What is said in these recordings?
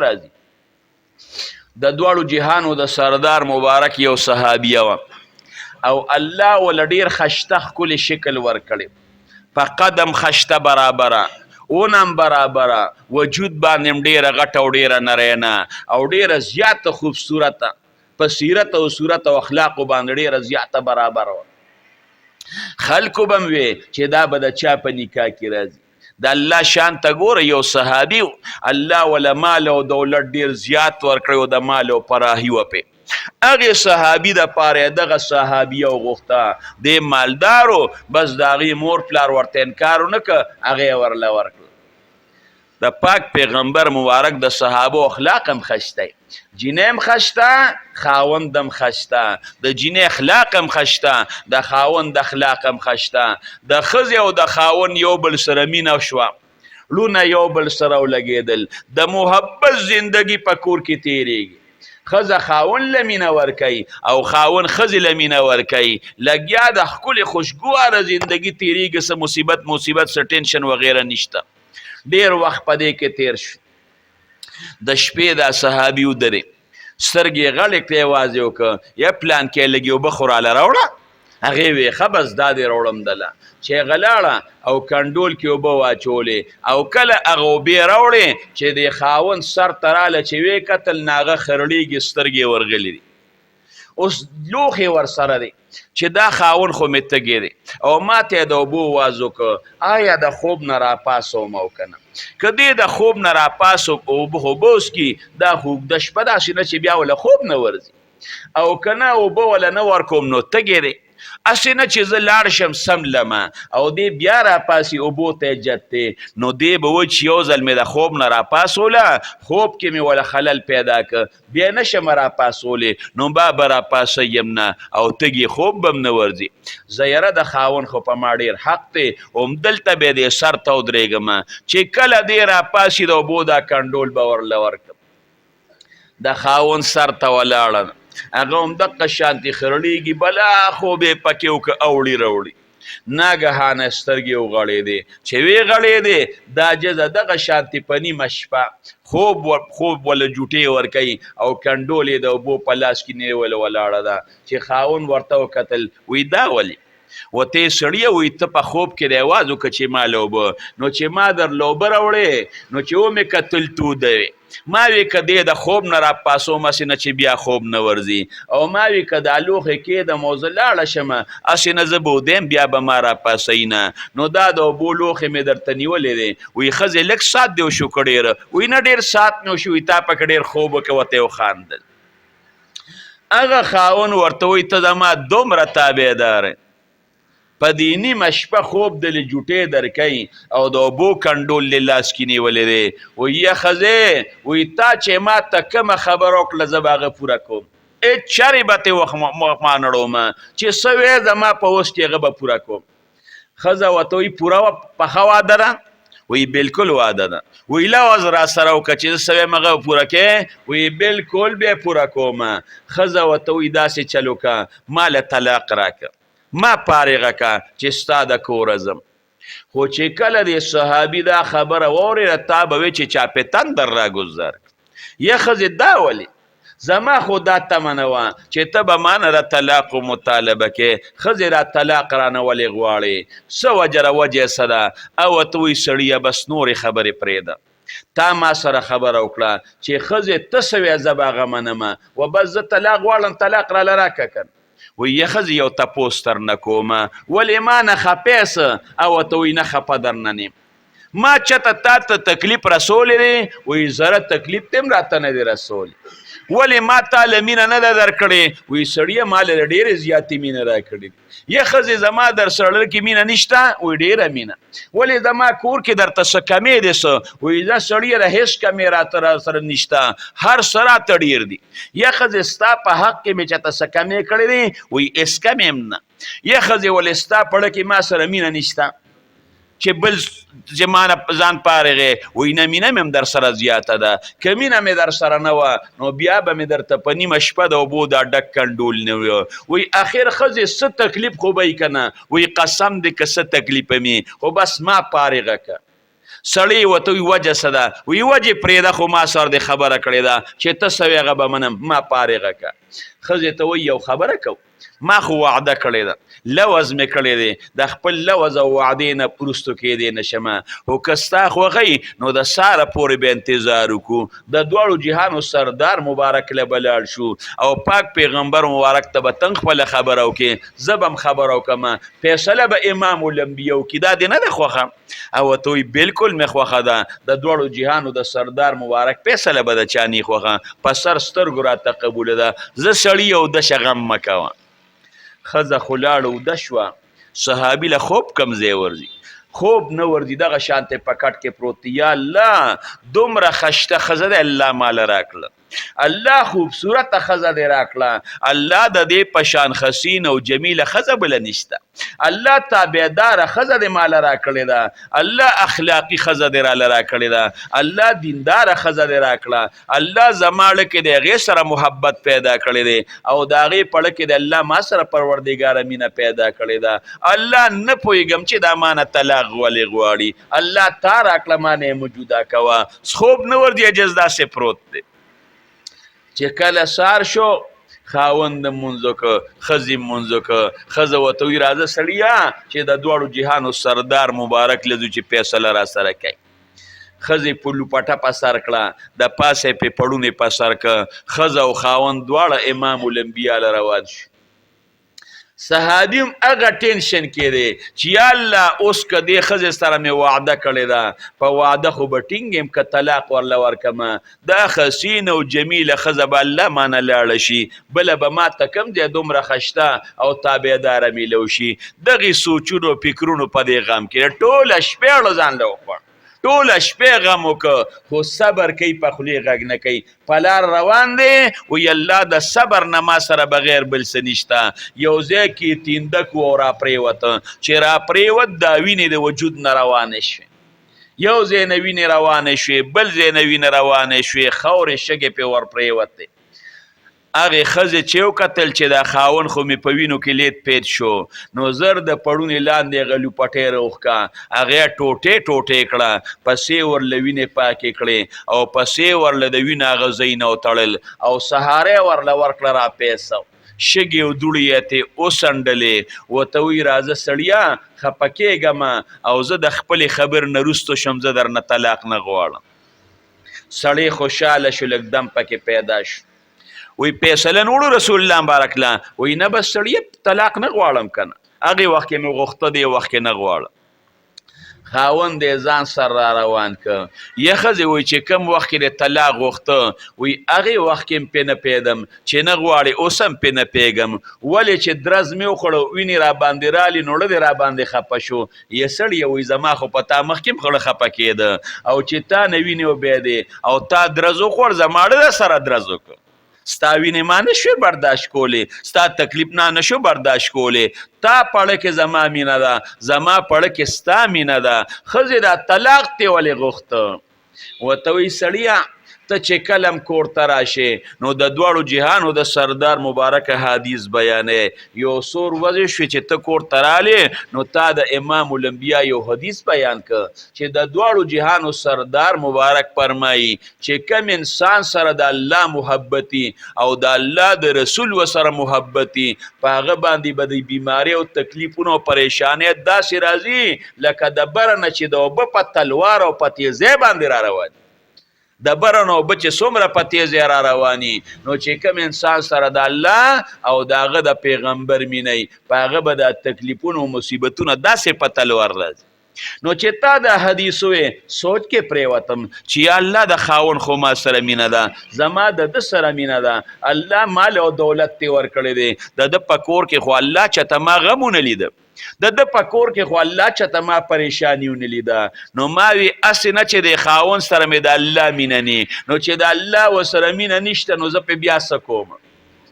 راځي د دواړو جهانو د سردار مبارک یو صحابیه وه او الله ول ډېر خشته ښکلې شکل ورکړی په قدم خشته برابره اونم برابره وجود باندې ډېره غټه او ډېره نرینه او ډېره زیاته خوبصورته په سیرت او صورت او اخلاقو باندې ډېره زیاته برابره وه خلکو به م وی چې دا به د چا په نکاح کې راځي د الله شان ته ګوره یو صحابي الله وله مال او دولت ډېر زیات ورکړی و د مال او پراهي وه پې هغې صحابي دپاره دغه صحابیه وغوښته دې مالدارو بس د هغې مور پلار ورته انکار ونه که هغې ورله ورکړه د پاک پیغمبر مبارک د صحابو اخلاق هم خشته جینۍ هم خشته خاوند هم خشته د جینۍ اخلاق هم خشته د خاوند اخلاق هم خشته د ښځې او د خاوند یو بل سره مینه شوه لونه یو بل سره ولګېدل د محبت زندگی په کور کې تېرېږي ښځه خاوند له مینه ورکوي او خاوند ښځې له مینه ورکوي لګیا د ښکلې خوشګواره زندگی تېرېږي څه مصیبت څه ټینشن وغیره نشته ډېر وخت په دې کې تېر شو د شپې دا صحابي ودرې سترګې غړې کړې یوازې وکړه یا پلان کې لږې اوبه خو راله راوړه هغې وې ښه بس دا دې راوړم دله چې هغه لاړه او کنډول کې اوبه واچولې او کله هغه اوبې راوړې چې د خاوند سر ته راله چې ویې کتل نه هغه خرړېږي سترګې ورغلې دي اوس لوښې ورسره دی چې دا خاون خو مې تږی دی او ما ته یې د اوبو واز وکړه آیا د خوب نه راپاڅوم او که نه که دې د خوب نه راپاڅوم اوبه وڅکي دا خو د شپه داسې نه چې بیا وله خوب نه ورځي او که نه اوبه وله نه ورکوم نو تږی دی اسې نه چې زه لاړ شم سم لمه او دې بیا راپاسي اوبو ته یې جت دی نو دې به و چې یو ځل مې د خوب نه راپاسوله خوب کې مې وله خلل پیدا که بیا نشم راپاسولی نو به راپاسیم نه او تږي خوب به م نه ورځي زه یره د خاوند خو په ما ډېر حق دی همدلته به یې دې سر ته ودرېږم چې کله دې راپاسي د اوبو دا کنډول به ورله ورکړم د خاوند سر ته ولاړه هغه هم دقه شانتې خرړېږي بلا خوب یې پکې وکړه اوړي راوړي ناګهانه سترګې وغړېدې چې وې غړېدې دا جزه دغه شانتې په نیمه شپه خوب وله جوټې ورکوي او کنډول یې د اوبو په لاس کې نیوله ولاړه ده چې خاوند ورته وکتل وی دا ولې وته سړیه وی ته په خوب کې د اواز وکړه چې ما لوبه نو چې ما درله اوبه راوړې نو چې ومې کتل توده وې ما وی که دې د خوب نه راپاسوم هسې نه چې بیا خوب نه ورځي او ما وی که دا لوښې کېدم او زه لاړه شمه هسې نه زه به ودیم بیا به ما راپاسوي نه نو دا د اوبو لوښې مې درته نیولې دی وی ښځې لږ ساعت دې وشو که ډېره وی نه ډېر ساعت مې وشو وي تا پکې ډېر خوب وکړه ورته یې وخاندل هغه خاوند ورته وایي ته زما دومره تابعدار په دې نیمه شپه خوب دلې جوټې درکوي او د اوبو کنډول دې لاس کې نیولی دی وایي یا ښځې وایي تا چې ما ته کومه خبره وکړه زه به هغه پوره کوم هېڅ چرې به ترې ما نړومه چې څه وې زما په اوس کې هغه به پوره کوم ښځه ورته وایي پوره پخه واده ده وی بالکل واده ده وی لوز را سره وکړه چې زه څه ویم هغه پوره کې وی بالکل بیا پوره کومه ښځه ورته وایي داسې چل وکړه ما له طلاق راکړه ما پارغه که چې ستا د کوره ځم خو چې کله د صحابي دا خبره واورېده تا به وی چې چا پې تندر راګذر یا ښځې دا ولې زما خو دا تمه نه وه چې ته به ما نه را طلاق و مطالبه کې ښځې را طلاق رانه ولې غواړې څه وجه وجې څه ده او ورته وایي سړیه بس نورې خبرې پرېږده تا ما سره خبره وکړه چې ښځې ته څه وې زه به هغه منمه و بس زه طلاق غواړم طلاق راله راکړه که وی یا ښځې یو تپوس درنه کومه ولې ما نه خپې څه او ورته وایي نه خپه درنه نیم ما چېته تا ته تکلیف رسولی دی وایي زره تکلیف ته هم راته نه دی رسولی ولې ما تا له مینه نه ده درکړې وایي سړیه ما له ډېرې زیاتې مینه راکړې یا ښځې زما در سره کې مینه نشته وایي ډېره مینه ولې زما کور کې درته څه کمې دی څه وایي زه سړیه را هېڅ کمې راته را سره نشته هر څه راته ډېر دي یا ښځې ستا په حق کې مې چېته څه کمې کړې دي وایي هېڅ کمې هم نه یا ښځې ولې ستا پړه کې ما سره مینه نشته چې بل چې ما نه ځان پارغې وایي نه مینه مې هم در سره زیاته ده که مینه مې در سره نه وه نو بیا به مې درته په نیمه شپه د اوبو دا ډک کنډول نه وي وایي اخر ښځې څه تکلیف خو به یې که نه وایي قسم دی که څه تکلیفه مې خو بس ما پارغه که سړی ورته وایي وجه څه ده؟ وایي وجې پرېږده خو ما سره دې خبره کړې ده چې ته څه وې هغه به منم، ما فارغه که. ښځې ته وایي یو خبره کوو، ما خو وعده کړې ده، لوز مې کړی دی، د خپل لوز او وعدې نه وروستو کېدی نه شمه، خو که ستا خوښوي نو د ساره پورې به انتظار وکړو، د دواړو جهانو سردار مبارک له به لاړ شو او پاک پیغمبر مبارک ته به تن خپله خبره وکړې، زه به هم خبره وکړمه، فیصله به امام الانبیا وکړي، دا دې نه ده خوښه؟ او ورته وایي بلکل مې خوښه ده، د دواړو جهانو د سردار مبارک فیصله به د چا نه خوښه، په سر سترګو راته قبوله ده، زه سړي او دشه غم مه کوه. ښځه خو لاړه اوده شوه، صحابي له خوب کم ځای ورځي، خوب نه ورځي، دغه شانتی په کټ کې پروت دی. یا الله دومره خشته ښځه دی الله ماله راکړه، الله خوبصورته ښځه دی راکړه، الله د دې په شان حسین او جمیله ښځه بله نشته، الله تابعداره ښځه دی ماله راکړې ده، الله اخلاقي ښځه دی راله راکړې ده، الله دینداره ښځه دی راکړه، الله زما زړه کې د هغې سره محبت پیدا کړی دی او د هغې په زړه کې د الله ما سره پروردګاره مینه پیدا کړې ده. الله نه پوهېږم چې دا ما نه طلاق ولې غواړي، الله تا راکړه ما نه یې موجوده کوه. خوب نه ورځي عجز داسې پروت دی چې کله سار شو خاوند مونځ وکړه، ښځې مونځ وکړه، ښځه ورته وایي راځه سړیه چې د دواړو جهانو سردار مبارک له ځو چې فیصله را سره کوي. ښځې په لوپټه په سر کړه، د پاسه یې پې پړونې په سر کړه، ښځه او خاوند دواړه امام الانبیا له روان شو. صحابي هم هغه ټینشن کې دی چې یا الله اوس که دې ښځې سره مې وعده کړې ده، په وعده خو به ټینګ یم که طلاق ورله ورکمه، دا حسین او جمیله ښځه به الله مانه لاړه شي، بله به ما ته کوم دی دومره خشته او تابعداره میلو شي. دغې سوچونو فکرونو په دې غم کې ټوله شپې ځان له وخوړ، ټوله شپې غم وکړه، خو صبر کوي په خولې غږ نه کوي، په لار روان دی وایي الله د صبر نه ما سره بغیر بل څه نشته. یو ځای کې تیندک و او راپرېوته، چې راپرېوت دا وینې د وجود نه روانې شوې، یو ځای نه وینې روانې شوې، بل ځای نه وینې روانې شوې، خاورې شګې پې ورپرېوتې. هغې ښځې چې وکتل چې دا خاوند خو مې په وینو کې لید پید شو، نو زر د پړونې لاندې هغه لوپټۍ راوښکه، هغې ټوټې ټوټې کړه، پسې ورله وینې پاکې کړې او پسې ورله د وینې هغه ځایونه وتړل او سهاری ورله ورکړه راپیسه، شګې او دوړې یې ترې وڅنډلې، ورته وایي راځه سړیه خفه کېږمه او زه د خپلې خبر نه وروستو شم، زه درنه طلاق نه غواړم. سړی خوشحاله شو، لږ دم پکې پیدا شو، وی فیصله نه وړو رسول الله مبارک له، وی نه بس سړیه طلاق نه غواړم که نه، هغې وخت کې مې غوښته دی وخت کې نه غواړم. خاوند یې ځان سر را روان که، یا ښځې وایي چې کوم وخت کې د طلاق غوښته، وایي هغې وخت کې هم پې نه پوهېدم چې نه غواړې، اوس هم پې نه پوهېږم، ولې چې درز مې وخوړه وینې را باندې رالي نو زړه دې را باندې خفه شو. یا سړیه وایي زما خو په تا مخکې هم زړه خفه کېده او چې تا نه وینې وبهېدې او تا درز وخوړ، زما زړه سره درز وکړه، ستا وینې ما نشوې برداشت کولی، ستا تکلیف نه نشو برداشت کولی، تا پړه کې زما مینه ده، زما پړه کې ستا مینه ده. ښځې دا طلاق دې ولې غوښته؟ ورته وایي سړیه ته چې کله هم کور ته راشې نو د دواړو جهانو د سردار مبارکه حدیث بیانې، یو څو ورځې شوې چې ته کور ته رالې نو تا د امام الانبیا یو حدیث بیان که چې د دواړو جهانو سردار مبارک فرمایي چې کم انسان سره د الله محبتي او د الله د رسول و سره محبتي، په هغه باندې به د بیمارۍ او تکلیفونو او پریشانۍ داسې راځي لکه د بره نه چې د اوبه په تلوار او په تیزۍ باندې را رواني، د بره نه اوبه چې څومره په تیزۍ را رواني، نو چې کوم انسان سره د الله او د هغه د پیغمبر مینی، په هغه به د تکلیفونو او مصیبتونه داسې په تلوار راځي. نو چې تا د حدیث وې سوچ کې پرېوتم چې یا الله د خاوند خو ما سره مینه ده، زما د ده سره مینه ده، الله مال او دولت تی ورکړی دی، د ده په کور کې خو الله چېته ما غم ونه لیده، د ده په کور کې خو الله چېته ما پریشاني ونه لیده، نو ما وی هسې نه چې د خاوند سره مې د الله مینه نی، نو چې د الله ورسره مینه نشته نو زه پې بیا څه کوم؟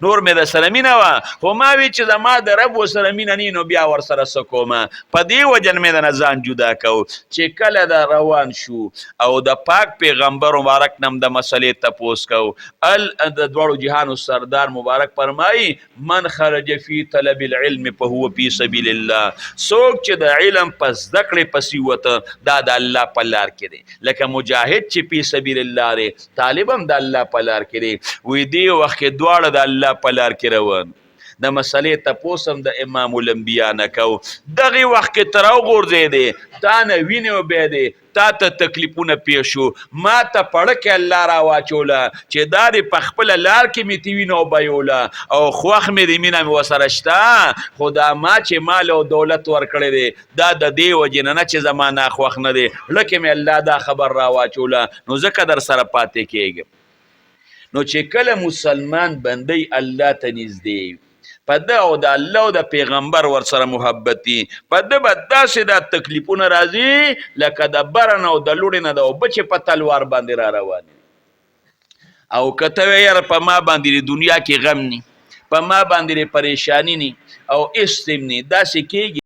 نور مې د سره مینه وه خو ما وی چې زما د رب ورسره مینه نی نو بیا ورسره څه کومه په دې وجه مې د نه ځان جدا کو چې کله د روان شو او د پاک پیغمبر مبارک نم د مسلې تپوس کو د دواړو جهانو سردار مبارک فرمایي من خرج فی طلب العلم فهو فی سبیل الله څوک چې د علم په زده کړې پسې وته دا د الله په لار کې دی لکه مجاهد چې فی سبیل الله دی طالب هم د الله په لار کې دی وی دې وخت کې دواړه د الله په لار کې روان د مسلې تپوس هم د امام الانبیا نه کو دغې وخت کې تر وغورځېدې تا نه وینې بیا دی تا ته تکلیفونه پیښ شو ما ته پړکې الله را واچوله چې دا دې په خپله لار کې مې ته وینه وبیوله او خوښ مې د مینه مې ورسره شته خو دا ما چې مال او دولت ورکړی دی دا د دې وجې نه چې زما ناخوښ نه دی زړه کې مې الله دا خبر را واچوله نو ځکه در سره پاتې کېږم نو چې کله مسلمان بندی الله ته نږدې په ده او د الله او د پیغمبر ورسره محبتي په ده به داسې دا تکلیفونه راځي لکه د بره نه او د لوړې نه د اوبه چې په تلوار باندې را روان او که ته وایې یاره په ما باندې د دنیا کې غم نی په ما باندې پریشانی نی او هېڅ نی داسې کېږي